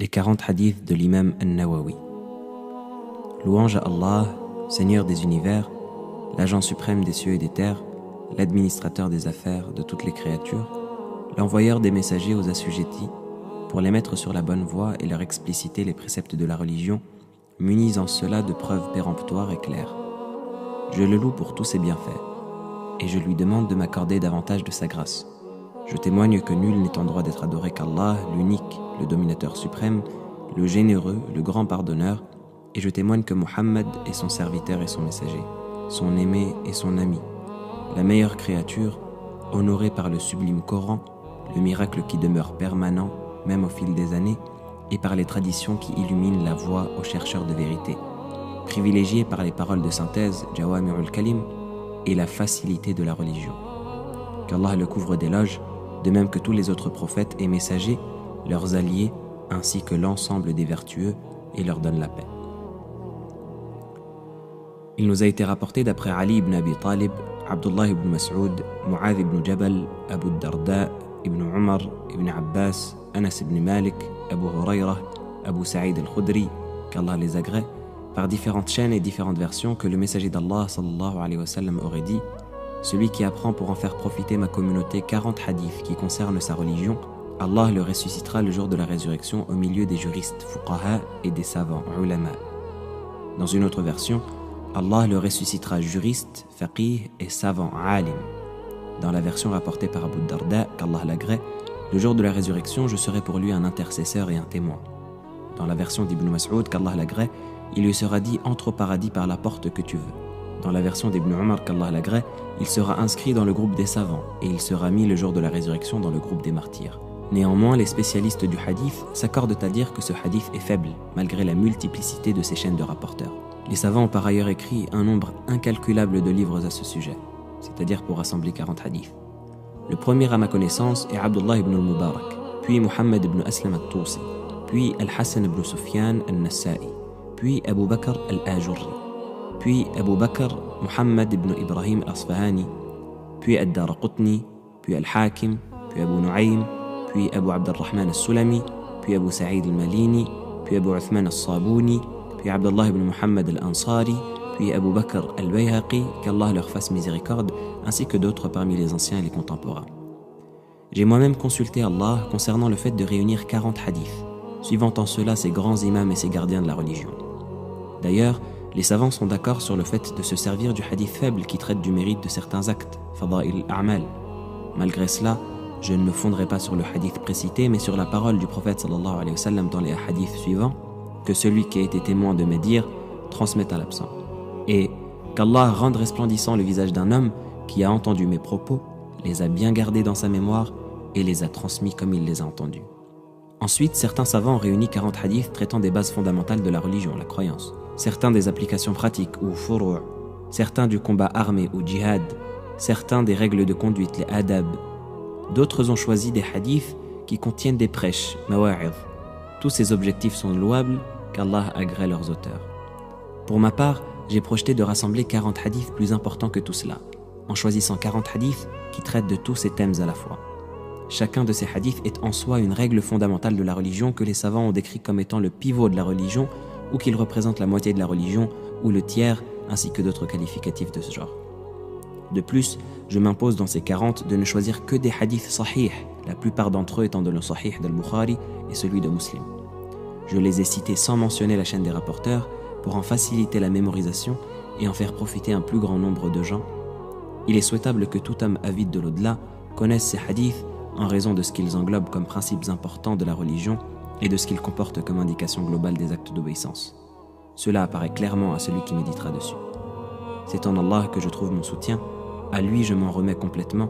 Les 40 hadiths de l'imam An-Nawawi. Louange à Allah, Seigneur des univers, l'agent suprême des cieux et des terres, l'administrateur des affaires de toutes les créatures, l'envoyeur des messagers aux assujettis, pour les mettre sur la bonne voie et leur expliciter les préceptes de la religion, munis en cela de preuves péremptoires et claires. Je le loue pour tous ses bienfaits, et je lui demande de m'accorder davantage de sa grâce. Je témoigne que nul n'est en droit d'être adoré qu'Allah, l'unique, le dominateur suprême, le généreux, le grand pardonneur, et je témoigne que Muhammad est son serviteur et son messager, son aimé et son ami, la meilleure créature, honorée par le sublime Coran, le miracle qui demeure permanent, même au fil des années, et par les traditions qui illuminent la voie aux chercheurs de vérité, privilégié par les paroles de synthèse, Jawami'ul Kalim, et la facilité de la religion. Qu'Allah le couvre d'éloges, de même que tous les autres prophètes et messagers, leurs alliés, ainsi que l'ensemble des vertueux, et leur donne la paix. Il nous a été rapporté d'après Ali ibn Abi Talib, Abdullah ibn Mas'ud, Mu'adh ibn Jabal, Abu Darda, ibn Umar, ibn Abbas, Anas ibn Malik, Abu Hurayrah, Abu Sa'id al-Khudri, qu'Allah les agrée, par différentes chaînes et différentes versions, que le messager d'Allah sallallahu alayhi wa sallam aurait dit: celui qui apprend pour en faire profiter ma communauté 40 hadiths qui concernent sa religion, Allah le ressuscitera le jour de la résurrection au milieu des juristes fuqaha et des savants ulama. Dans une autre version, Allah le ressuscitera juriste, faqih et savant alim. Dans la version rapportée par Abu Darda, qu'Allah l'agrée, le jour de la résurrection, je serai pour lui un intercesseur et un témoin. Dans la version d'Ibn Mas'ud, qu'Allah l'agrée, il lui sera dit: entre au paradis par la porte que tu veux. Dans la version d'Ibn Umar, qu'Allah l'agrée, il sera inscrit dans le groupe des savants et il sera mis le jour de la résurrection dans le groupe des martyrs. Néanmoins, les spécialistes du hadith s'accordent à dire que ce hadith est faible, malgré la multiplicité de ses chaînes de rapporteurs. Les savants ont par ailleurs écrit un nombre incalculable de livres à ce sujet, c'est-à-dire pour rassembler 40 hadiths. Le premier à ma connaissance est Abdullah ibn al-Mubarak, puis Muhammad ibn Aslam al-Tusi, puis Al-Hassan ibn Sufyan al-Nassa'i, puis Abu Bakr al-Ajurri, puis Abu Bakr Muhammad ibn Ibrahim al-Asfahani, puis Ad-Daraqutni, puis Al-Hakim, puis Abu Nu'aym, puis Abu Abd al-Rahman al-Sulami, puis Abu Sa'id al-Malini, puis Abu Uthman al-Sabuni, puis Abdullah ibn Muhammad al-Ansari, puis Abu Bakr al-Bayhaqi, qu'Allah leur fasse miséricorde, ainsi que d'autres parmi les anciens et les contemporains. J'ai moi-même consulté Allah concernant le fait de réunir 40 hadiths, suivant en cela ces grands imams et ces gardiens de la religion. D'ailleurs, les savants sont d'accord sur le fait de se servir du hadith faible qui traite du mérite de certains actes, Fada'il al-A'mal. Malgré cela, je ne me fonderai pas sur le hadith précité, mais sur la parole du prophète sallallahu alayhi wa sallam dans les hadiths suivants, que celui qui a été témoin de mes dires transmette à l'absent. Et qu'Allah rende resplendissant le visage d'un homme qui a entendu mes propos, les a bien gardés dans sa mémoire et les a transmis comme il les a entendus. Ensuite, certains savants ont réuni 40 hadiths traitant des bases fondamentales de la religion, la croyance. Certains des applications pratiques ou furu', certains du combat armé ou djihad, certains des règles de conduite, les adab. D'autres ont choisi des hadiths qui contiennent des prêches, mawa'idh. Tous ces objectifs sont louables, qu'Allah agrée leurs auteurs. Pour ma part, j'ai projeté de rassembler 40 hadiths plus importants que tout cela, en choisissant 40 hadiths qui traitent de tous ces thèmes à la fois. Chacun de ces hadiths est en soi une règle fondamentale de la religion que les savants ont décrit comme étant le pivot de la religion, ou qu'il représente la moitié de la religion, ou le tiers, ainsi que d'autres qualificatifs de ce genre. De plus, je m'impose dans ces 40 de ne choisir que des hadiths sahih, la plupart d'entre eux étant de le sahih d'Al-Bukhari et celui de Muslim. Je les ai cités sans mentionner la chaîne des rapporteurs, pour en faciliter la mémorisation et en faire profiter un plus grand nombre de gens. Il est souhaitable que tout homme avide de l'au-delà connaisse ces hadiths en raison de ce qu'ils englobent comme principes importants de la religion et de ce qu'ils comportent comme indication globale des actes d'obéissance. Cela apparaît clairement à celui qui méditera dessus. C'est en Allah que je trouve mon soutien, à lui je m'en remets complètement,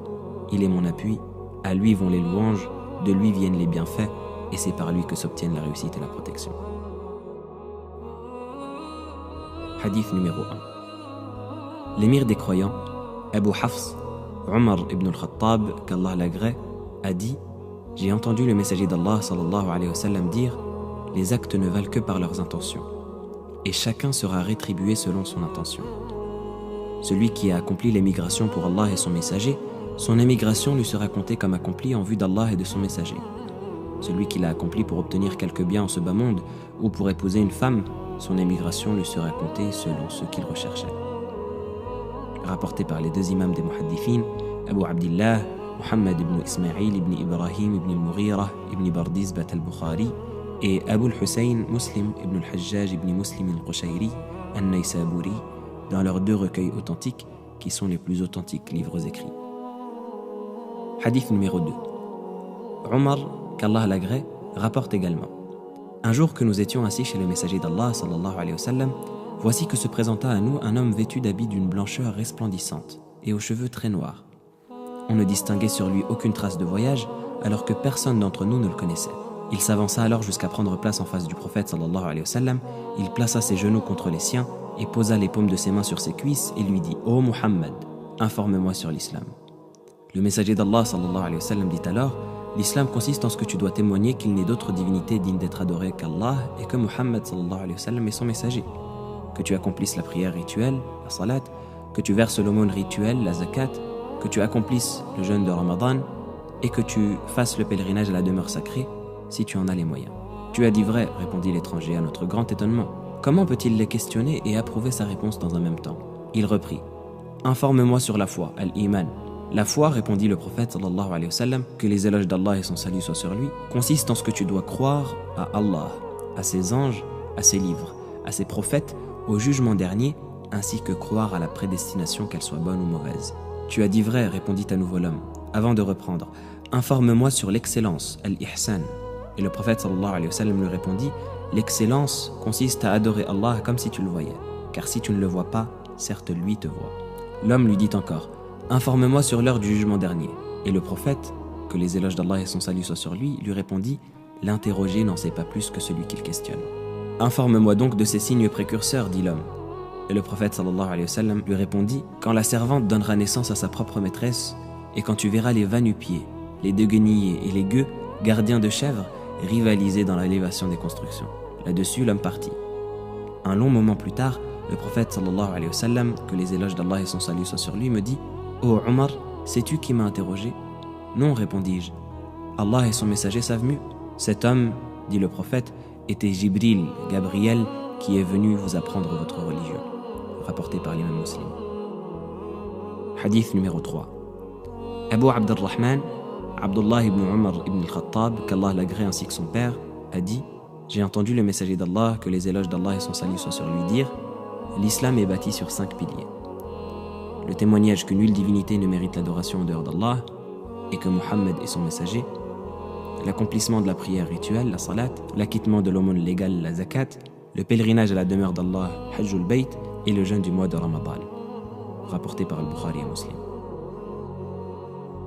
il est mon appui, à lui vont les louanges, de lui viennent les bienfaits, et c'est par lui que s'obtiennent la réussite et la protection. Hadith numéro 1. L'émir des croyants, Abu Hafs, Omar ibn al-Khattab, qu'Allah l'agrée, a dit: j'ai entendu le messager d'Allah sallallahu alayhi wa sallam dire: les actes ne valent que par leurs intentions, et chacun sera rétribué selon son intention. Celui qui a accompli l'émigration pour Allah et son messager, son émigration lui sera comptée comme accomplie en vue d'Allah et de son messager. celui qui l'a accompli pour obtenir quelques biens en ce bas monde ou pour épouser une femme, son émigration lui sera comptée selon ce qu'il recherchait. Rapporté par les deux imams des muhaddithin, Abu Abdillah, Muhammad ibn Ismaïl ibn Ibrahim ibn al-Mughira ibn Bardizbat al-Bukhari et Abu al-Hussein Muslim ibn al-Hajjaj ibn Muslim al-Qushayri al-Naysaburi dans leurs deux recueils authentiques qui sont les plus authentiques livres écrits. Hadith numéro 2. Omar, qu'Allah l'agrée, rapporte également: un jour que nous étions assis chez le messager d'Allah sallallahu alayhi wa sallam, voici que se présenta à nous un homme vêtu d'habits d'une blancheur resplendissante et aux cheveux très noirs. On ne distinguait sur lui aucune trace de voyage, alors que personne d'entre nous ne le connaissait. Il s'avança alors jusqu'à prendre place en face du prophète sallallahu alayhi wa sallam. Il plaça ses genoux contre les siens et posa les paumes de ses mains sur ses cuisses et lui dit: « Ô Muhammad, informe-moi sur l'islam. » Le messager d'Allah sallallahu alayhi wa sallam dit alors: « L'islam consiste en ce que tu dois témoigner qu'il n'est d'autre divinité digne d'être adorée qu'Allah et que Muhammad sallallahu alayhi wa sallam est son messager. Que tu accomplisses la prière rituelle, la salat, que tu verses l'aumône rituelle, la zakat, que tu accomplisses le jeûne de Ramadan et que tu fasses le pèlerinage à la demeure sacrée si tu en as les moyens. » Tu as dit vrai, répondit l'étranger à notre grand étonnement. Comment peut-il les questionner et approuver sa réponse dans un même temps? Il reprit: « Informe-moi sur la foi, al-Iman. » La foi, répondit le prophète sallallahu alayhi wa sallam, que les éloges d'Allah et son salut soient sur lui, consiste en ce que tu dois croire à Allah, à ses anges, à ses livres, à ses prophètes, au jugement dernier, ainsi que croire à la prédestination, qu'elle soit bonne ou mauvaise. Tu as dit vrai, répondit à nouveau l'homme, avant de reprendre: « Informe-moi sur l'excellence, al-Ihsan. » Et le prophète sallallahu alayhi wa sallam lui répondit: « L'excellence consiste à adorer Allah comme si tu le voyais, car si tu ne le vois pas, certes lui te voit. » L'homme lui dit encore: « Informe-moi sur l'heure du jugement dernier. » Et le prophète, que les éloges d'Allah et son salut soient sur lui, lui répondit: « L'interrogé n'en sait pas plus que celui qu'il questionne. » « Informe-moi donc de ces signes précurseurs, dit l'homme. Et le prophète sallallahu alayhi wa sallam lui répondit: « Quand la servante donnera naissance à sa propre maîtresse, et quand tu verras les va-nu-pieds, les déguenillés et les gueux, gardiens de chèvres, rivaliser dans l'élévation des constructions. » Là-dessus, l'homme partit. Un long moment plus tard, le prophète sallallahu alayhi wa sallam, que les éloges d'Allah et son salut soient sur lui, me dit: « Ô Omar, sais-tu qui m'a interrogé ?»« Non, répondis-je. Allah et son messager savent mieux. » Cet homme, dit le prophète, était Jibril, Gabriel, qui est venu vous apprendre votre religion. Rapporté par l'imam Muslim. Hadith numéro 3. Abu Abdurrahman, Abdullah ibn Umar ibn al-Khattab, qu'Allah l'agrée ainsi que son père, a dit: « J'ai entendu le messager d'Allah, que les éloges d'Allah et son salut soient sur lui, dire: l'islam est bâti sur 5 piliers. Le témoignage que nulle divinité ne mérite l'adoration en dehors d'Allah et que Muhammad est son messager, l'accomplissement de la prière rituelle, la salat, l'acquittement de l'aumône légale, la zakat, le pèlerinage à la demeure d'Allah, Hajjul Bayt, et le jeûne du mois de Ramadan. » Rapporté par Al-Bukhari et Muslim.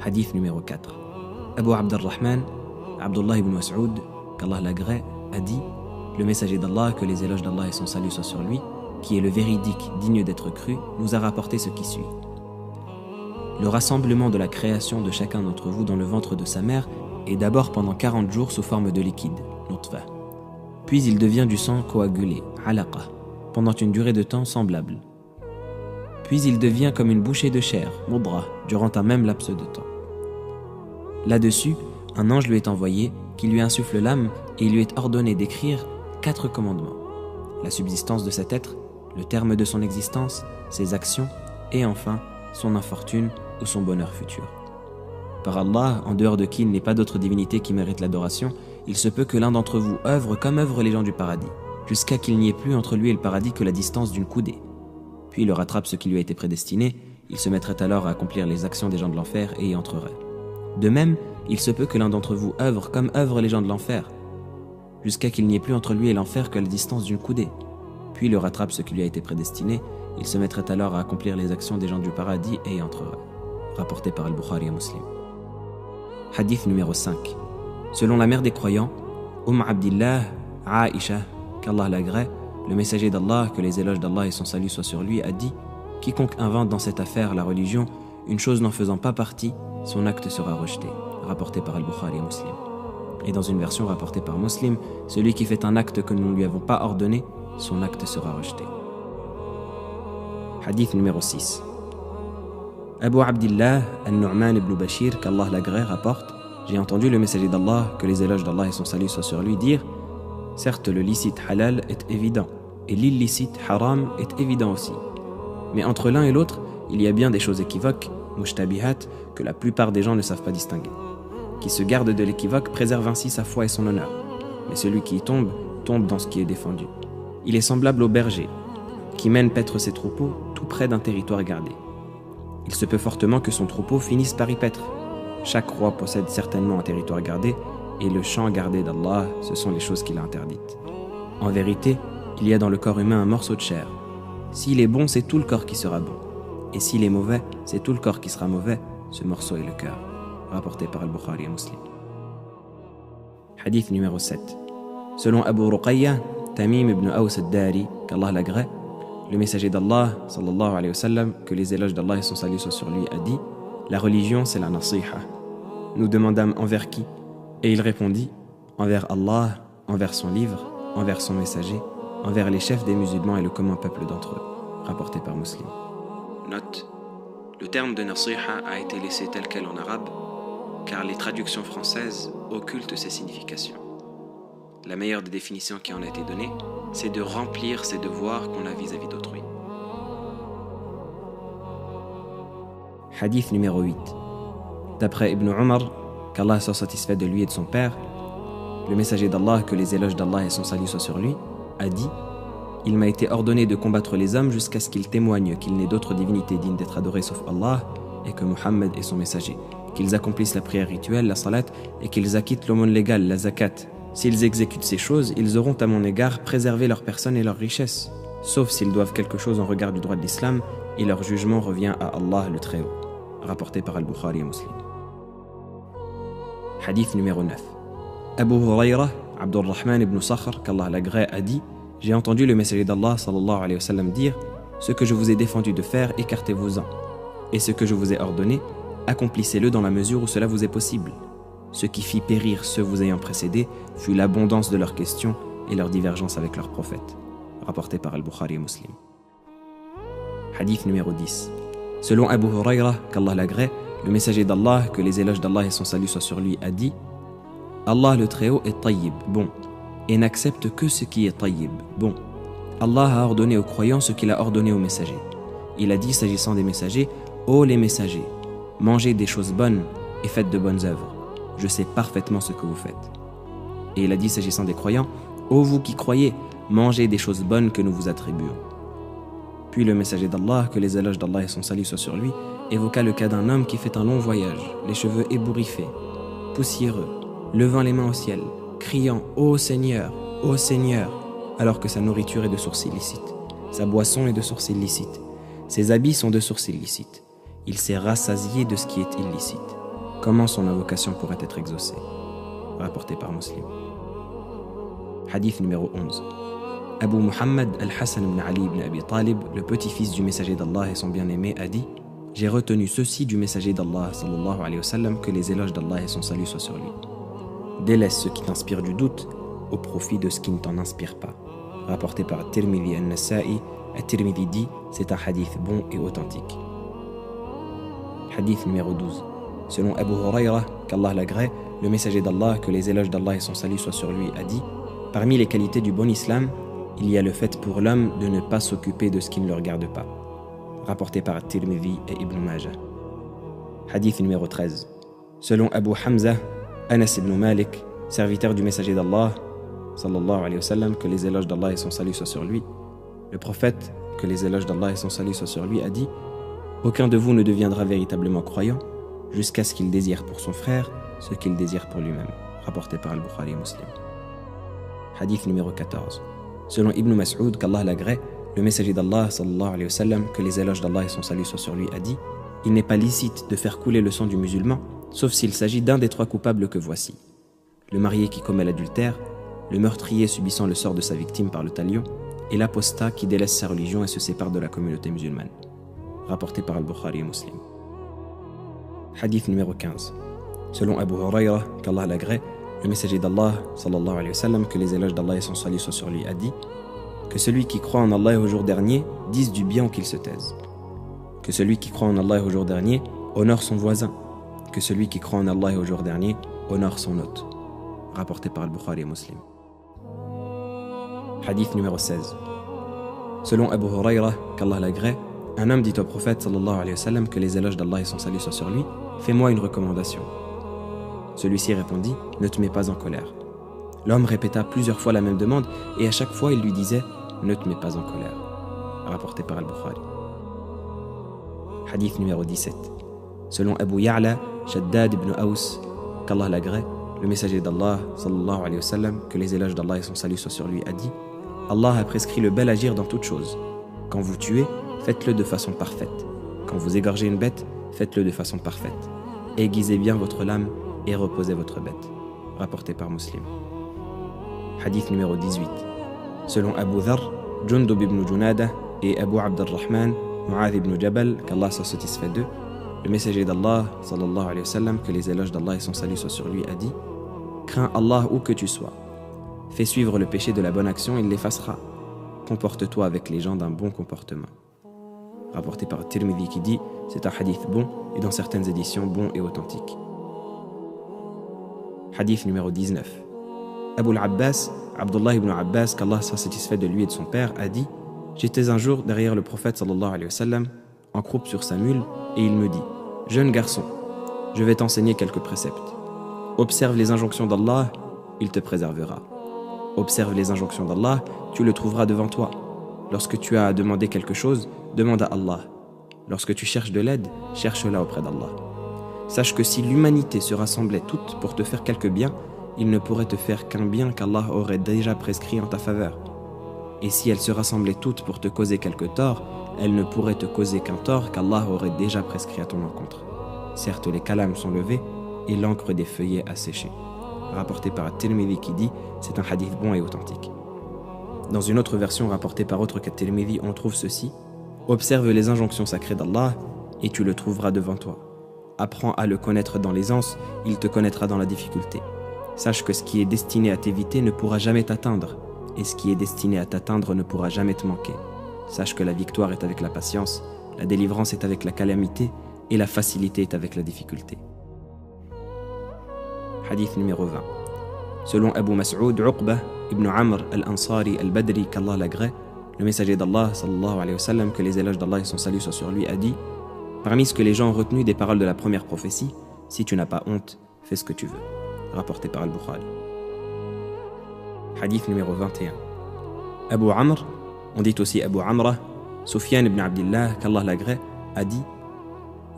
Hadith numéro 4. Abu Abdurrahman, Abdullah ibn Mas'ud, qu'Allah l'agrée, a dit: « Le messager d'Allah, que les éloges d'Allah et son salut soient sur lui, qui est le véridique digne d'être cru, nous a rapporté ce qui suit. Le rassemblement de la création de chacun d'entre vous dans le ventre de sa mère est d'abord pendant 40 jours sous forme de liquide, nutfa. Puis il devient du sang coagulé, alaqa, pendant une durée de temps semblable. Puis il devient comme une bouchée de chair, mudra, durant un même laps de temps. Là-dessus, un ange lui est envoyé, qui lui insuffle l'âme et il lui est ordonné d'écrire 4 commandements. La subsistance de cet être, le terme de son existence, ses actions et enfin son infortune ou son bonheur futur. Par Allah, en dehors de qui il n'est pas d'autre divinité qui mérite l'adoration, il se peut que l'un d'entre vous œuvre comme œuvrent les gens du paradis, jusqu'à qu'il n'y ait plus entre lui et le paradis que la distance d'une coudée. Puis il rattrape ce qui lui a été prédestiné, il se mettrait alors à accomplir les actions des gens de l'enfer et y entrerait. De même, il se peut que l'un d'entre vous œuvre comme œuvrent les gens de l'enfer, jusqu'à qu'il n'y ait plus entre lui et l'enfer que la distance d'une coudée. Puis il rattrape ce qui lui a été prédestiné, il se mettrait alors à accomplir les actions des gens du paradis et y entrerait. Rapporté par Al-Bukhari et Muslim. Hadith numéro 5. Selon la mère des croyants, Abdillah, Aïcha, qu'Allah l'agrée, le messager d'Allah, que les éloges d'Allah et son salut soient sur lui, a dit: « Quiconque invente dans cette affaire la religion, une chose n'en faisant pas partie, son acte sera rejeté. » Rapporté par Al-Bukhari et Muslim. Et dans une version rapportée par Muslim, celui qui fait un acte que nous ne lui avons pas ordonné, son acte sera rejeté. Hadith numéro 6. Abu Abdillah al-Nu'man ibn Bashir, qu'Allah l'agrée, rapporte: J'ai entendu le messager d'Allah, que les éloges d'Allah et son salut soient sur lui, dire « Certes, le licite halal est évident, et l'illicite haram est évident aussi. Mais entre l'un et l'autre, il y a bien des choses équivoques, mushtabihat, que la plupart des gens ne savent pas distinguer. Qui se garde de l'équivoque préserve ainsi sa foi et son honneur. Mais celui qui y tombe, tombe dans ce qui est défendu. Il est semblable au berger, qui mène paître ses troupeaux tout près d'un territoire gardé. Il se peut fortement que son troupeau finisse par y paître. Chaque roi possède certainement un territoire gardé, et le champ gardé d'Allah, ce sont les choses qu'il a interdites. En vérité, il y a dans le corps humain un morceau de chair. S'il est bon, c'est tout le corps qui sera bon. Et s'il est mauvais, c'est tout le corps qui sera mauvais. Ce morceau est le cœur. Rapporté par Al-Bukhari et Muslim. Hadith numéro 7. Selon Abu Ruqayya, Tamim ibn Aws al-Dari, qu'Allah l'agrée, le messager d'Allah, sallallahu alayhi wa sallam, que les éloges d'Allah et son salut soient sur lui, a dit « La religion, c'est la nasiha ». Nous demandâmes envers qui ? Et il répondit « Envers Allah, envers son livre, envers son messager, envers les chefs des musulmans et le commun peuple d'entre eux. » Rapporté par Muslim. Note. Le terme de nasiha a été laissé tel quel en arabe, car les traductions françaises occultent ses significations. La meilleure des définitions qui en a été donnée, c'est de remplir ses devoirs qu'on a vis-à-vis d'autrui. Hadith numéro 8. D'après Ibn Umar, qu'Allah soit satisfait de lui et de son père, le messager d'Allah, que les éloges d'Allah et son salut soient sur lui, a dit « Il m'a été ordonné de combattre les hommes jusqu'à ce qu'ils témoignent qu'il n'est d'autre divinité digne d'être adorée sauf Allah et que Muhammad est son messager, qu'ils accomplissent la prière rituelle, la salat, et qu'ils acquittent l'aumône légale, la zakat. S'ils exécutent ces choses, ils auront à mon égard préservé leur personne et leur richesse, sauf s'ils doivent quelque chose en regard du droit de l'islam, et leur jugement revient à Allah le Très-Haut. » Rapporté par Al-Bukhari et Muslim. Hadith numéro 9. Abu Hurayrah, Abdurrahman ibn Sakhr, qu'Allah l'agrée, a dit « J'ai entendu le messager d'Allah sallallahu alayhi wa sallam dire « Ce que je vous ai défendu de faire, écartez-vous-en. Et ce que je vous ai ordonné, accomplissez-le dans la mesure où cela vous est possible. Ce qui fit périr ceux vous ayant précédés fut l'abondance de leurs questions et leur divergence avec leurs prophètes. » Rapporté par Al-Bukhari et Muslim. Hadith numéro 10. Selon Abu Hurayrah, qu'Allah l'agrée, le messager d'Allah, que les éloges d'Allah et son salut soient sur lui, a dit « Allah le Très-Haut est tayyib, bon, et n'accepte que ce qui est tayyib, bon. Allah a ordonné aux croyants ce qu'il a ordonné aux messagers. Il a dit s'agissant des messagers, « Ô les messagers, mangez des choses bonnes et faites de bonnes œuvres. Je sais parfaitement ce que vous faites. » Et il a dit s'agissant des croyants, « Ô vous qui croyez, mangez des choses bonnes que nous vous attribuons. » Puis le messager d'Allah, que les éloges d'Allah et son salut soient sur lui, évoqua le cas d'un homme qui fait un long voyage, les cheveux ébouriffés, poussiéreux, levant les mains au ciel, criant « Ô Seigneur, ô Seigneur !» alors que sa nourriture est de source illicite, sa boisson est de source illicite, ses habits sont de source illicite. Il s'est rassasié de ce qui est illicite. Comment son invocation pourrait être exaucée? Rapporté par Muslim. Hadith numéro 11. Abu Muhammad al-Hassan ibn Ali ibn Abi Talib, le petit-fils du messager d'Allah et son bien-aimé, a dit « J'ai retenu ceci du messager d'Allah sallallahu alayhi wa sallam, que les éloges d'Allah et son salut soient sur lui. Délaisse ce qui t'inspire du doute au profit de ce qui ne t'en inspire pas. » Rapporté par Tirmidhi al-Nasa'i, At-Tirmidhi dit « C'est un hadith bon et authentique. » Hadith numéro 12. Selon Abu Hurayrah, qu'Allah l'agrée, le messager d'Allah, que les éloges d'Allah et son salut soient sur lui, a dit « Parmi les qualités du bon islam, il y a le fait pour l'homme de ne pas s'occuper de ce qui ne le regarde pas. » Rapporté par Tirmidhi et Ibn Majah. Hadith numéro 13. Selon Abu Hamza, Anas ibn Malik, serviteur du messager d'Allah, sallallahu alayhi wa sallam, que les éloges d'Allah et son salut soient sur lui, le prophète, que les éloges d'Allah et son salut soient sur lui, a dit « Aucun de vous ne deviendra véritablement croyant jusqu'à ce qu'il désire pour son frère ce qu'il désire pour lui-même. » Rapporté par Al-Bukhari et Muslim. Hadith numéro 14. Selon Ibn Mas'ud, qu'Allah l'agrée, le messager d'Allah, sallallahu alayhi wa sallam, que les éloges d'Allah et son salut soient sur lui, a dit « Il n'est pas licite de faire couler le sang du musulman, sauf s'il s'agit d'un des trois coupables que voici. Le marié qui commet l'adultère, le meurtrier subissant le sort de sa victime par le talion, et l'apostat qui délaisse sa religion et se sépare de la communauté musulmane. » Rapporté par Al-Bukhari et Muslim. Hadith numéro 15. Selon Abu Hurayrah, qu'Allah l'agrée, le messager d'Allah, sallallahu alayhi wa sallam, que les éloges d'Allah et son salut soient sur lui, a dit que celui qui croit en Allah et au jour dernier dise du bien ou qu'il se taise. Que celui qui croit en Allah et au jour dernier honore son voisin. Que celui qui croit en Allah et au jour dernier honore son hôte. Rapporté par Al-Bukhari et Muslim. Hadith numéro 16. Selon Abu Huraira, qu'Allah l'agrée, un homme dit au prophète sallallahu alayhi wa sallam que les éloges d'Allah et son salut soient sur lui, fais-moi une recommandation. Celui-ci répondit, ne te mets pas en colère. L'homme répéta plusieurs fois la même demande et à chaque fois il lui disait, ne te mets pas en colère. Rapporté par Al-Bukhari. Hadith numéro 17. Selon Abu Ya'la, Shaddad ibn Aus, qu'Allah l'agrée, le messager d'Allah sallallahu alayhi wa sallam, que les éloges d'Allah et son salut soient sur lui, a dit, Allah a prescrit le bel agir dans toutes choses. Quand vous tuez, faites-le de façon parfaite. Quand vous égorgez une bête, faites-le de façon parfaite. Aiguisez bien votre lame et reposez votre bête. Rapporté par Muslim. Hadith numéro 18. Selon Abu Dharr, Jundub ibn Junada et Abu Abd al-Rahman, Mu'adh ibn Jabal, qu'Allah soit satisfait d'eux, le messager d'Allah, sallallahu alayhi wa sallam, que les éloges d'Allah et son salut soient sur lui, a dit, crains Allah où que tu sois. Fais suivre le péché de la bonne action, il l'effacera. Comporte-toi avec les gens d'un bon comportement. Rapporté par Tirmidhi qui dit, c'est un hadith bon et dans certaines éditions bon et authentique. Hadith numéro 19. Abu al-Abbas, Abdullah ibn Abbas, qu'Allah soit satisfait de lui et de son père, a dit, j'étais un jour derrière le prophète sallallahu alayhi wa sallam, en croupe sur sa mule, et il me dit, jeune garçon, je vais t'enseigner quelques préceptes. Observe les injonctions d'Allah, il te préservera. Observe les injonctions d'Allah, tu le trouveras devant toi. Lorsque tu as à demander quelque chose, demande à Allah. Lorsque tu cherches de l'aide, cherche-la auprès d'Allah. Sache que si l'humanité se rassemblait toute pour te faire quelque bien, il ne pourrait te faire qu'un bien qu'Allah aurait déjà prescrit en ta faveur. Et si elles se rassemblaient toutes pour te causer quelque tort, elles ne pourraient te causer qu'un tort qu'Allah aurait déjà prescrit à ton encontre. Certes, les calams sont levés et l'encre des feuillets a séché. Rapporté par At-Tirmidhi qui dit, c'est un hadith bon et authentique. Dans une autre version rapportée par autre qu'At-Tirmidhi, on trouve ceci, observe les injonctions sacrées d'Allah et tu le trouveras devant toi. Apprends à le connaître dans l'aisance, il te connaîtra dans la difficulté. Sache que ce qui est destiné à t'éviter ne pourra jamais t'atteindre, et ce qui est destiné à t'atteindre ne pourra jamais te manquer. Sache que la victoire est avec la patience, la délivrance est avec la calamité, et la facilité est avec la difficulté. Hadith numéro 20. Selon Abu Mas'ud Uqba ibn Amr al-Ansari al-Badri, qu'Allah l'agrée, le messager d'Allah sallallahu alayhi wa sallam, que les éloges d'Allah et son salut soient sur lui, a dit, parmi ce que les gens ont retenu des paroles de la première prophétie, si tu n'as pas honte, fais ce que tu veux. Rapporté par Al-Bukhari. Hadith numéro 21. Abu Amr, on dit aussi Abu Amra, Sufyan ibn Abdillah, qu'Allah l'agrée, a dit,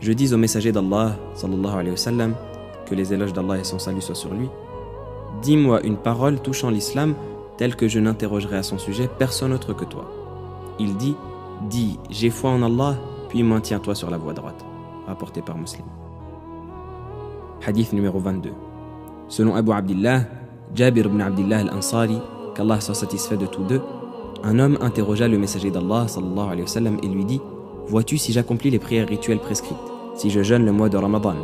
je dis au messager d'Allah sallallahu alayhi wa sallam, que les éloges d'Allah et son salut soient sur lui, dis-moi une parole touchant l'islam telle que je n'interrogerai à son sujet personne autre que toi. Il dit, dis, j'ai foi en Allah, puis maintiens-toi sur la voie droite. Rapporté par Muslim. Hadith numéro 22. Selon Abu Abdillah, Jabir ibn Abdillah al-Ansari, qu'Allah soit satisfait de tous deux, un homme interrogea le messager d'Allah sallallahu alayhi wa sallam et lui dit, vois-tu si j'accomplis les prières rituelles prescrites, si je jeûne le mois de Ramadan,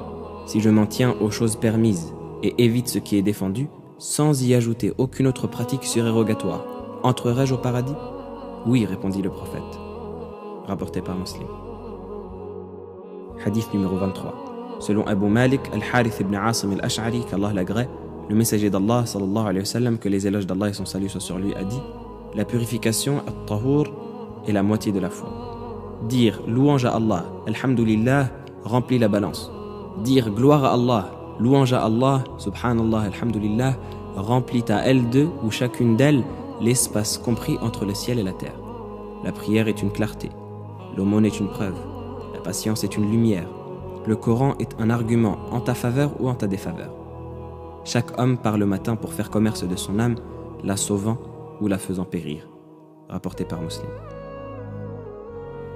si je m'en tiens aux choses permises et évite ce qui est défendu, sans y ajouter aucune autre pratique surérogatoire, entrerai-je au paradis? Oui, répondit le prophète. Rapporté par Muslim. Hadith numéro 23. Selon Abu Malik al-Harith ibn Asim al-Ash'ari, qu'Allah l'agrée, le messager d'Allah sallallahu alayhi wa sallam, que les éloges d'Allah et son salut soient sur lui, a dit, la purification at-tahur est la moitié de la foi. Dire louange à Allah, alhamdulillah, remplit la balance. Dire gloire à Allah, louange à Allah, subhanallah, alhamdulillah, remplit à elles deux ou chacune d'elles l'espace compris entre le ciel et la terre. La prière est une clarté, l'aumône est une preuve, la patience est une lumière, le Coran est un argument en ta faveur ou en ta défaveur. Chaque homme part le matin pour faire commerce de son âme, la sauvant ou la faisant périr. Rapporté par Muslim.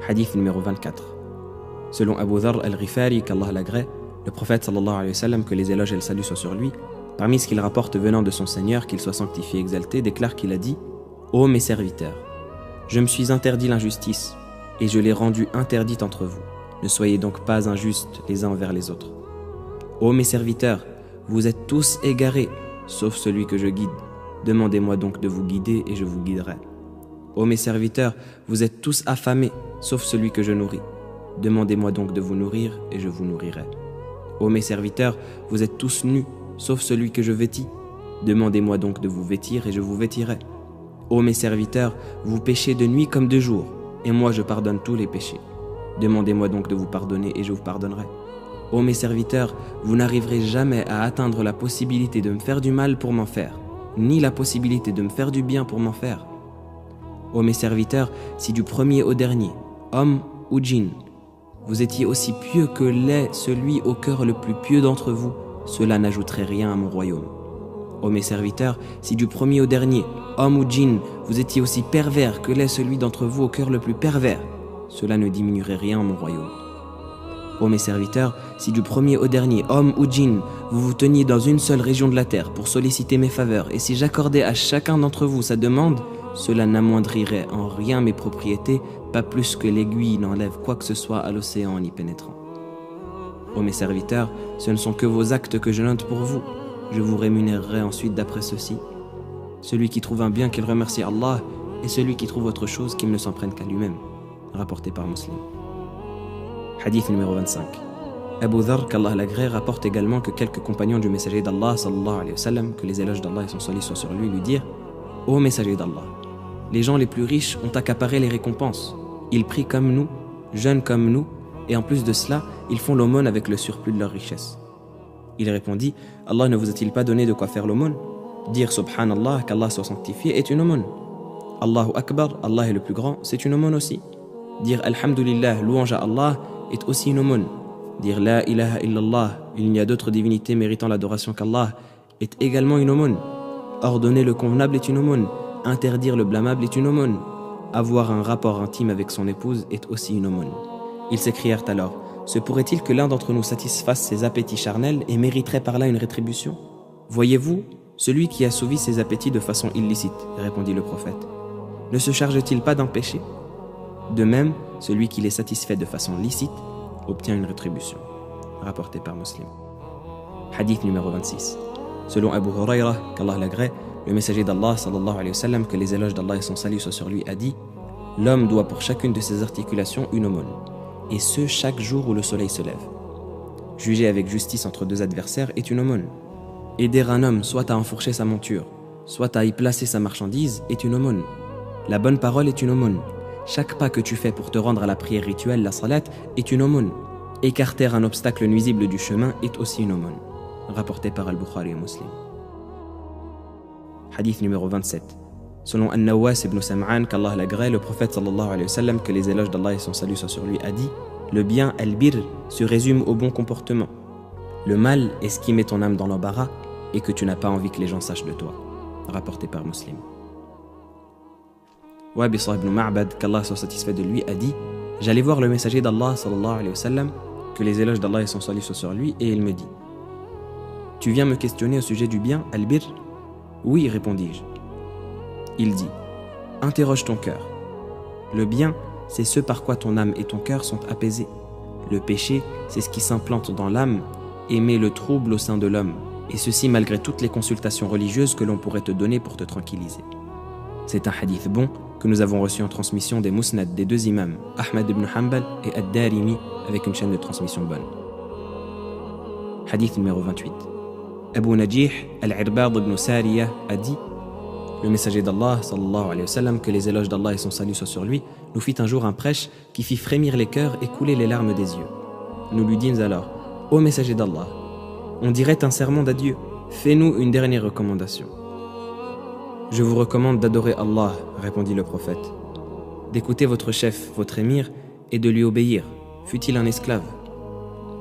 Hadith numéro 24. Selon Abu Dharr al-Ghifari, qu'Allah l'agrée, le prophète sallallahu alayhi wa sallam, que les éloges et le salut soient sur lui, parmi ce qu'il rapporte venant de son Seigneur, qu'il soit sanctifié et exalté, déclare qu'il a dit, ô mes serviteurs, je me suis interdit l'injustice et je l'ai rendue interdite entre vous. Ne soyez donc pas injustes les uns envers les autres. Ô mes serviteurs, vous êtes tous égarés, sauf celui que je guide. Demandez-moi donc de vous guider et je vous guiderai. Ô mes serviteurs, vous êtes tous affamés, sauf celui que je nourris. Demandez-moi donc de vous nourrir et je vous nourrirai. Ô mes serviteurs, vous êtes tous nus, sauf celui que je vêtis. Demandez-moi donc de vous vêtir et je vous vêtirai. Ô mes serviteurs, vous péchez de nuit comme de jour, et moi je pardonne tous les péchés. Demandez-moi donc de vous pardonner et je vous pardonnerai. Ô mes serviteurs, vous n'arriverez jamais à atteindre la possibilité de me faire du mal pour m'en faire, ni la possibilité de me faire du bien pour m'en faire. Ô mes serviteurs, si du premier au dernier, homme ou djinn, vous étiez aussi pieux que l'est celui au cœur le plus pieux d'entre vous, cela n'ajouterait rien à mon royaume. Ô mes serviteurs, si du premier au dernier, homme ou djinn, vous étiez aussi pervers que l'est celui d'entre vous au cœur le plus pervers, cela ne diminuerait rien à mon royaume. Ô mes serviteurs, si du premier au dernier, homme ou djinn, vous vous teniez dans une seule région de la terre pour solliciter mes faveurs, et si j'accordais à chacun d'entre vous sa demande, cela n'amoindrirait en rien mes propriétés, pas plus que l'aiguille n'enlève quoi que ce soit à l'océan en y pénétrant. Ô mes serviteurs, ce ne sont que vos actes que je note pour vous. Je vous rémunérerai ensuite d'après ceci. Celui qui trouve un bien qu'il remercie Allah, et celui qui trouve autre chose qu'il ne s'en prenne qu'à lui-même. Rapporté par Muslim. Hadith numéro 25. Abu Dharr, qu'Allah l'agrée, rapporte également que quelques compagnons du messager d'Allah, sallallahu alayhi wa sallam, que les éloges d'Allah et son salut soient sur lui, lui dirent: Ô messager d'Allah, les gens les plus riches ont accaparé les récompenses. Ils prient comme nous, jeûnent comme nous, et en plus de cela, ils font l'aumône avec le surplus de leur richesse. Il répondit: Allah ne vous a-t-il pas donné de quoi faire l'aumône? Dire Subhanallah, qu'Allah soit sanctifié, est une aumône. Allahu Akbar, Allah est le plus grand, c'est une aumône aussi. Dire Alhamdulillah, louange à Allah, est aussi une aumône. Dire La ilaha illallah, il n'y a d'autre divinité méritant l'adoration qu'Allah, est également une aumône. Ordonner le convenable est une aumône. Interdire le blâmable est une aumône. Avoir un rapport intime avec son épouse est aussi une aumône. Ils s'écrièrent alors: Se pourrait-il que l'un d'entre nous satisfasse ses appétits charnels et mériterait par là une rétribution? Voyez-vous, celui qui assouvit ses appétits de façon illicite, répondit le prophète, ne se charge-t-il pas d'un péché? De même, celui qui les satisfait de façon licite obtient une rétribution. Rapporté par Muslim. Hadith numéro 26. Selon Abu Huraira, qu'Allah l'agrée, le messager d'Allah, sallallahu alayhi wa sallam, que les éloges d'Allah et son salut soient sur lui, a dit: L'homme doit pour chacune de ses articulations une aumône, et ce chaque jour où le soleil se lève. Juger avec justice entre deux adversaires est une aumône. Aider un homme soit à enfourcher sa monture, soit à y placer sa marchandise est une aumône. La bonne parole est une aumône. Chaque pas que tu fais pour te rendre à la prière rituelle, la salat, est une aumône. Écarter un obstacle nuisible du chemin est aussi une aumône. Rapporté par Al-Bukhari et Muslim. Hadith numéro 27. Selon An-Nawas ibn Sam'an, qu'Allah l'agrée, le prophète sallallahu alayhi wa sallam, que les éloges d'Allah et son salut soient sur lui, a dit: Le bien, al-bir, se résume au bon comportement. Le mal est ce qui met ton âme dans l'embarras et que tu n'as pas envie que les gens sachent de toi. Rapporté par Muslim. Wabisa ibn Ma'bad, qu'Allah soit satisfait de lui, a dit: J'allais voir le messager d'Allah sallallahu alayhi wa sallam, que les éloges d'Allah et son salut soient sur lui, et il me dit: Tu viens me questionner au sujet du bien, al-bir? Oui, répondis-je. Il dit: Interroge ton cœur. Le bien, c'est ce par quoi ton âme et ton cœur sont apaisés. Le péché, c'est ce qui s'implante dans l'âme et met le trouble au sein de l'homme, et ceci malgré toutes les consultations religieuses que l'on pourrait te donner pour te tranquilliser. C'est un hadith bon que nous avons reçu en transmission des Musnad des deux imams, Ahmad ibn Hanbal et Ad-Darimi, avec une chaîne de transmission bonne. Hadith numéro 28. Abu Najih al-Irbad ibn Sariyah a dit: Le messager d'Allah, sallallahu alayhi wa sallam, que les éloges d'Allah et son salut soient sur lui, nous fit un jour un prêche qui fit frémir les cœurs et couler les larmes des yeux. Nous lui dîmes alors: Ô messager d'Allah, on dirait un sermon d'adieu, fais-nous une dernière recommandation. Je vous recommande d'adorer Allah, répondit le prophète, d'écouter votre chef, votre émir, et de lui obéir, fût-il un esclave.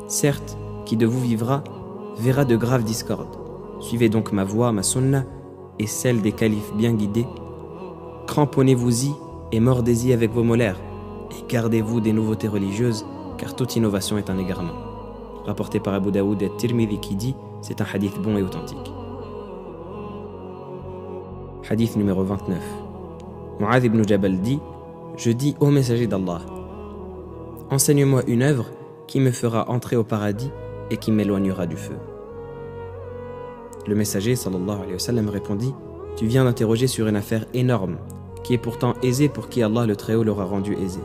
Certes, qui de vous vivra, verra de graves discordes. Suivez donc ma voie, ma sunna, et celle des califes bien guidés. Cramponnez-vous-y et mordez-y avec vos molaires, et gardez-vous des nouveautés religieuses, car toute innovation est un égarement. Rapporté par Abu Daoud et Tirmidhi qui dit: c'est un hadith bon et authentique. Hadith numéro 29. Mu'adh ibn Jabal dit: Je dis au messager d'Allah, enseigne-moi une œuvre qui me fera entrer au paradis et qui m'éloignera du feu. Le messager sallallahu alayhi wa sallam répondit: Tu viens d'interroger sur une affaire énorme qui est pourtant aisée pour qui Allah le Très-Haut l'aura rendu aisée.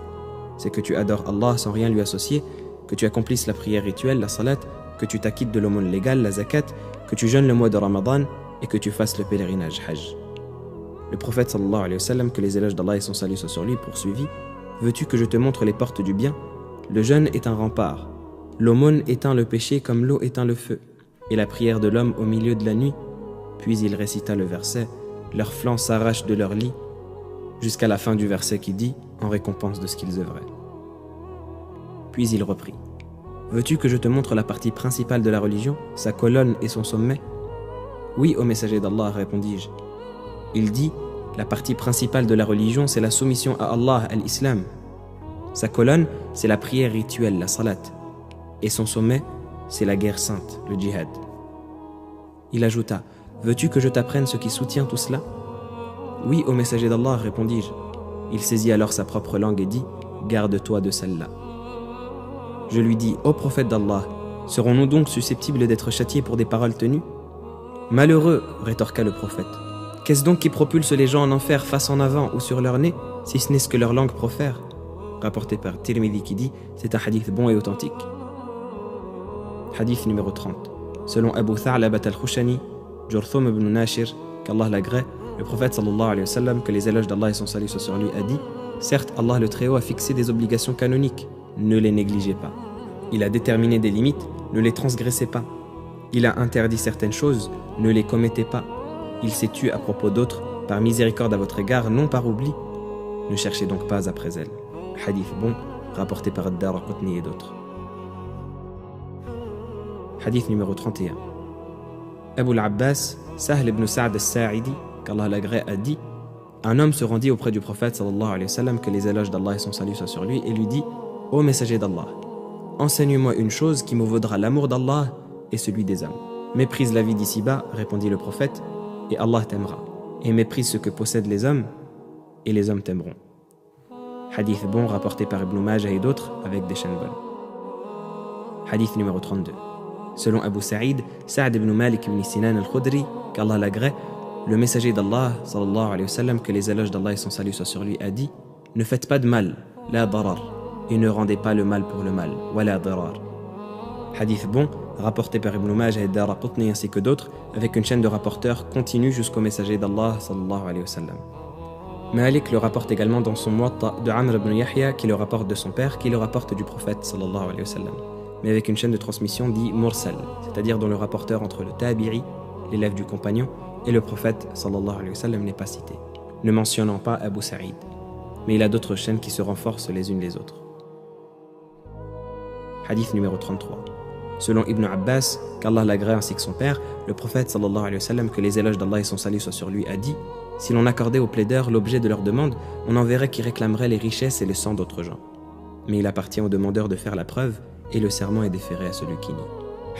C'est que tu adores Allah sans rien lui associer, que tu accomplisses la prière rituelle, la salat, que tu t'acquittes de l'aumône légale, la zakat, que tu jeûnes le mois de Ramadan et que tu fasses le pèlerinage Hajj. Le prophète sallallahu alayhi wa sallam, que les éloges d'Allah et son salut soient sur lui, poursuivit: veux-tu que je te montre les portes du bien? Le jeûne est un rempart. L'aumône éteint le péché comme l'eau éteint le feu, et la prière de l'homme au milieu de la nuit. Puis il récita le verset: leurs flancs s'arrachent de leur lit, jusqu'à la fin du verset qui dit: en récompense de ce qu'ils œuvraient. Puis il reprit: veux-tu que je te montre la partie principale de la religion, sa colonne et son sommet? Oui, ô messager d'Allah, répondis-je. Il dit: la partie principale de la religion, c'est la soumission à Allah, à l'islam. Sa colonne, c'est la prière rituelle, la salat. Et son sommet, c'est la guerre sainte, le djihad. Il ajouta: veux-tu que je t'apprenne ce qui soutient tout cela? Oui, ô messager d'Allah, répondis-je. Il saisit alors sa propre langue et dit: garde-toi de celle-là. Je lui dis: ô prophète d'Allah, serons-nous donc susceptibles d'être châtiés pour des paroles tenues? Malheureux, rétorqua le prophète. Qu'est-ce donc qui propulse les gens en enfer face en avant ou sur leur nez, si ce n'est ce que leur langue profère? Rapporté par Tirmidhi qui dit: c'est un hadith bon et authentique. Hadith numéro 30. Selon Abu Tha'labat al-Khushani, Jurthum ibn Nashir, qu'Allah l'agrée, le prophète sallallahu alayhi wa sallam, que les éloges d'Allah et son salut soient sur lui, a dit: certes, Allah le Très-Haut a fixé des obligations canoniques, ne les négligez pas. Il a déterminé des limites, ne les transgressez pas. Il a interdit certaines choses, ne les commettez pas. Il s'est tu à propos d'autres, par miséricorde à votre égard, non par oubli. Ne cherchez donc pas après elles. Hadith bon, rapporté par Ad-Daraqutni et d'autres. Hadith numéro 31. Abu al-Abbas, Sahl ibn Sa'd al-Sa'idi, qu'Allah l'agrée, a dit: un homme se rendit auprès du prophète sallallahu alayhi wa sallam, que les éloges d'Allah et son salut soient sur lui, et lui dit: ô messager d'Allah, enseigne-moi une chose qui me vaudra l'amour d'Allah et celui des hommes. Méprise la vie d'ici-bas, répondit le prophète, et Allah t'aimera. Et méprise ce que possèdent les hommes, et les hommes t'aimeront. Hadith bon, rapporté par Ibn Majah et d'autres, avec des chaînes bonnes. Hadith numéro 32. Selon Abu Sa'id, Sa'd ibn Malik ibn Sinan al-Khudri, qu'Allah l'agrée, le messager d'Allah, sallallahu alayhi wa sallam, que les éloges d'Allah et son salut soient sur lui, a dit: ne faites pas de mal, la darar, et ne rendez pas le mal pour le mal, wala darar. Hadith bon, rapporté par Ibn Majah et Daraqutni ainsi que d'autres, avec une chaîne de rapporteurs continue jusqu'au messager d'Allah, sallallahu alayhi wa sallam. Malik le rapporte également dans son Muwatta de Amr ibn Yahya, qui le rapporte de son père, qui le rapporte du prophète sallallahu alayhi wa sallam, mais avec une chaîne de transmission dit mursal, c'est-à-dire dont le rapporteur entre le tabi'i, l'élève du compagnon, et le prophète sallallahu alayhi wa sallam n'est pas cité, ne mentionnant pas Abu Sa'id. Mais il a d'autres chaînes qui se renforcent les unes les autres. Hadith numéro 33. Selon Ibn Abbas, qu'Allah l'agrée ainsi que son père, le prophète sallallahu alayhi wa sallam, que les éloges d'Allah et son salut soient sur lui, a dit: si l'on accordait aux plaideurs l'objet de leur demande, on en verrait qui réclameraient les richesses et le sang d'autres gens. Mais il appartient aux demandeurs de faire la preuve, et le serment est déféré à celui qui nie.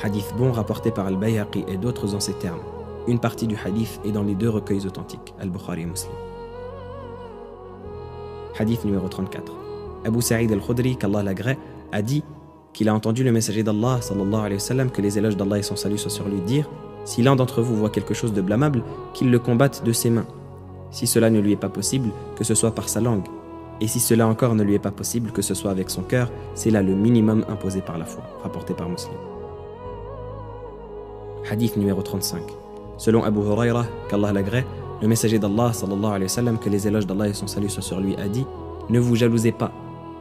Hadith bon, rapporté par Al-Bayhaqi et d'autres en ces termes. Une partie du hadith est dans les deux recueils authentiques, Al-Bukhari et Muslim. Hadith numéro 34. Abu Sa'id al-Khudri, qu'Allah l'agrée, a dit qu'il a entendu le messager d'Allah, sallallahu alayhi wa sallam, que les éloges d'Allah et son salut soient sur lui, dire: si l'un d'entre vous voit quelque chose de blâmable, qu'il le combatte de ses mains. Si cela ne lui est pas possible, que ce soit par sa langue. Et si cela encore ne lui est pas possible, que ce soit avec son cœur, c'est là le minimum imposé par la foi, rapporté par Muslim. Hadith numéro 35. Selon Abu Huraira, qu'Allah l'agrée, le messager d'Allah, sallallahu alayhi wa sallam, que les éloges d'Allah et son salut soient sur lui, a dit: ne vous jalousez pas,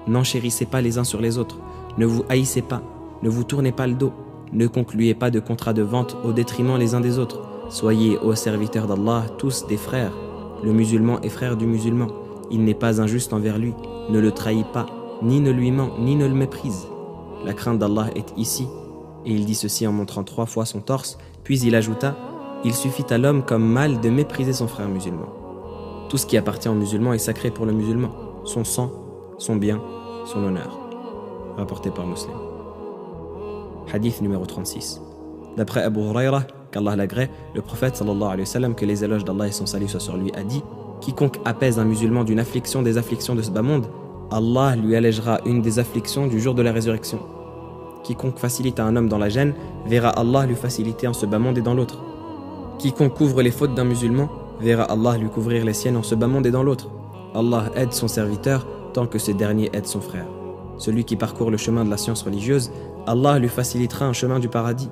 n'enchérissez pas les uns sur les autres, ne vous haïssez pas, ne vous tournez pas le dos, ne concluez pas de contrat de vente au détriment les uns des autres. Soyez, ô serviteurs d'Allah, tous des frères. Le musulman est frère du musulman. Il n'est pas injuste envers lui, ne le trahit pas, ni ne lui ment, ni ne le méprise. La crainte d'Allah est ici. Et il dit ceci en montrant 3 fois son torse, puis il ajouta: il suffit à l'homme comme mâle de mépriser son frère musulman. Tout ce qui appartient au musulman est sacré pour le musulman, son sang, son bien, son honneur. Rapporté par Muslim. Hadith numéro 36. D'après Abu Huraira, qu'Allah l'agrée, le prophète sallallahu alayhi wa sallam, que les éloges d'Allah et son salut soient sur lui, a dit: quiconque apaise un musulman d'une affliction des afflictions de ce bas monde, Allah lui allégera une des afflictions du jour de la résurrection. Quiconque facilite à un homme dans la gêne, verra Allah lui faciliter en ce bas monde et dans l'autre. Quiconque couvre les fautes d'un musulman, verra Allah lui couvrir les siennes en ce bas monde et dans l'autre. Allah aide son serviteur tant que ce dernier aide son frère. Celui qui parcourt le chemin de la science religieuse, Allah lui facilitera un chemin du paradis.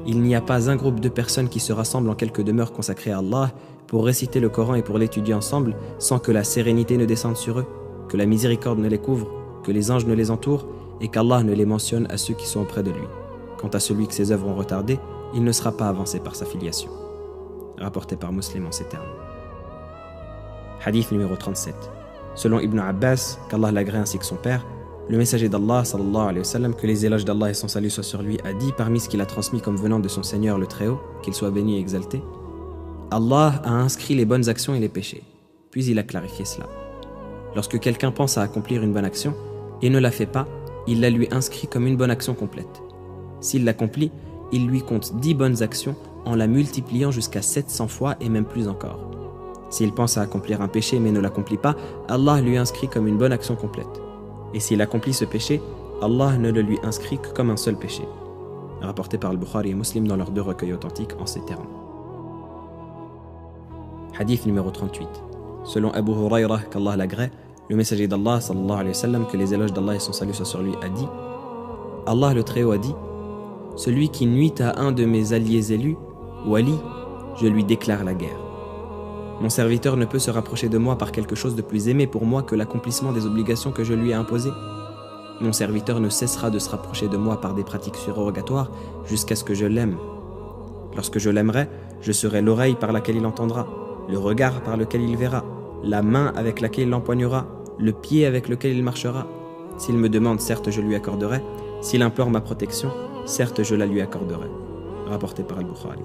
Il n'y a pas un groupe de personnes qui se rassemblent en quelques demeures consacrées à Allah pour réciter le Coran et pour l'étudier ensemble sans que la sérénité ne descende sur eux, que la miséricorde ne les couvre, que les anges ne les entourent et qu'Allah ne les mentionne à ceux qui sont auprès de lui. Quant à celui que ses œuvres ont retardé, il ne sera pas avancé par sa filiation. Rapporté par Muslim en ces termes. Hadith numéro 37. Selon Ibn Abbas, qu'Allah l'agrée ainsi que son père, le messager d'Allah, sallallahu alayhi wa sallam, que les éloges d'Allah et son salut soient sur lui, a dit parmi ce qu'il a transmis comme venant de son Seigneur le Très-Haut, qu'il soit béni et exalté, Allah a inscrit les bonnes actions et les péchés, puis il a clarifié cela. Lorsque quelqu'un pense à accomplir une bonne action et ne la fait pas, il la lui inscrit comme une bonne action complète. S'il l'accomplit, il lui compte 10 bonnes actions en la multipliant jusqu'à 700 fois et même plus encore. S'il pense à accomplir un péché mais ne l'accomplit pas, Allah lui inscrit comme une bonne action complète. Et s'il accomplit ce péché, Allah ne le lui inscrit que comme un seul péché. Rapporté par Al-Bukhari et Muslim dans leurs deux recueils authentiques en ces termes. Hadith numéro 38. Selon Abu Hurairah, qu'Allah l'agrée, le messager d'Allah, sallallahu alayhi wa sallam, que les éloges d'Allah et son salut soient sur lui, a dit Allah le Très-Haut a dit celui qui nuit à un de mes alliés élus, Wali, je lui déclare la guerre. Mon serviteur ne peut se rapprocher de moi par quelque chose de plus aimé pour moi que l'accomplissement des obligations que je lui ai imposées. Mon serviteur ne cessera de se rapprocher de moi par des pratiques surrogatoires jusqu'à ce que je l'aime. Lorsque je l'aimerai, je serai l'oreille par laquelle il entendra, le regard par lequel il verra, la main avec laquelle il l'empoignera, le pied avec lequel il marchera. S'il me demande, certes je lui accorderai. S'il implore ma protection, certes je la lui accorderai. Rapporté par Al-Bukhari.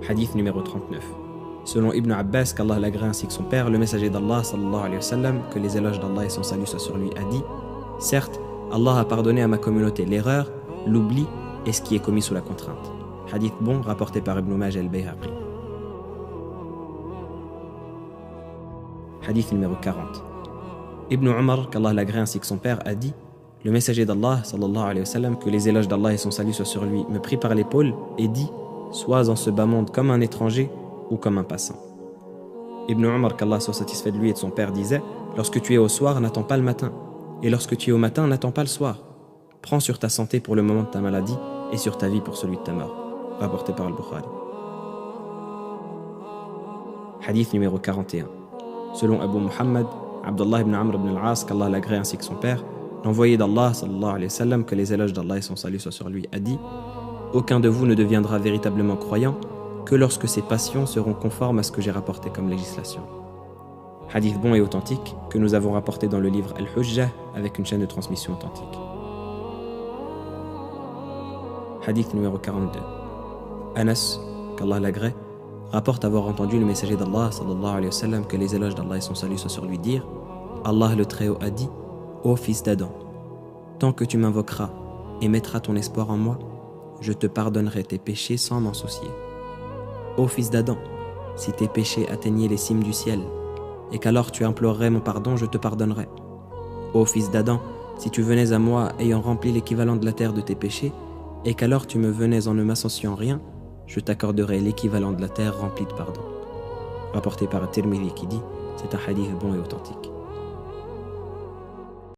Hadith numéro 39. Selon Ibn Abbas, qu'Allah l'agrée ainsi que son père, le messager d'Allah, sallallahu alayhi wa sallam, que les éloges d'Allah et son salut soient sur lui, a dit certes, Allah a pardonné à ma communauté l'erreur, l'oubli et ce qui est commis sous la contrainte. Hadith bon, rapporté par Ibn Majah al-Bayhaqi. Hadith numéro 40. Ibn Umar, qu'Allah l'agrée ainsi que son père, a dit le messager d'Allah, sallallahu alayhi wa sallam, que les éloges d'Allah et son salut soient sur lui, me prit par l'épaule et dit sois en ce bas monde comme un étranger ou comme un passant. Ibn Umar, qu'Allah soit satisfait de lui et de son père, disait lorsque tu es au soir, n'attends pas le matin, et lorsque tu es au matin, n'attends pas le soir. Prends sur ta santé pour le moment de ta maladie et sur ta vie pour celui de ta mort. Rapporté par Al-Bukhari. Hadith numéro 41. Selon Abu Muhammad, Abdullah ibn Amr ibn al-As, qu'Allah l'agrée ainsi que son père, l'envoyé d'Allah, sallallahu alayhi wa sallam, que les éloges d'Allah et son salut soient sur lui, a dit aucun de vous ne deviendra véritablement croyant que lorsque ses passions seront conformes à ce que j'ai rapporté comme législation. Hadith bon et authentique que nous avons rapporté dans le livre Al-Hujjah avec une chaîne de transmission authentique. Hadith numéro 42. Anas, qu'Allah l'agrée, rapporte avoir entendu le messager d'Allah, sallallahu alayhi wa sallam, que les éloges d'Allah et son salut soient sur lui, dire Allah le Très-Haut a dit ô fils d'Adam, tant que tu m'invoqueras et mettras ton espoir en moi, je te pardonnerai tes péchés sans m'en soucier. Ô fils d'Adam, si tes péchés atteignaient les cimes du ciel, et qu'alors tu implorerais mon pardon, je te pardonnerai. Ô fils d'Adam, si tu venais à moi ayant rempli l'équivalent de la terre de tes péchés, et qu'alors tu me venais en ne m'associant rien, je t'accorderai l'équivalent de la terre remplie de pardon. Rapporté par At-Tirmidhi qui dit, c'est un hadith bon et authentique.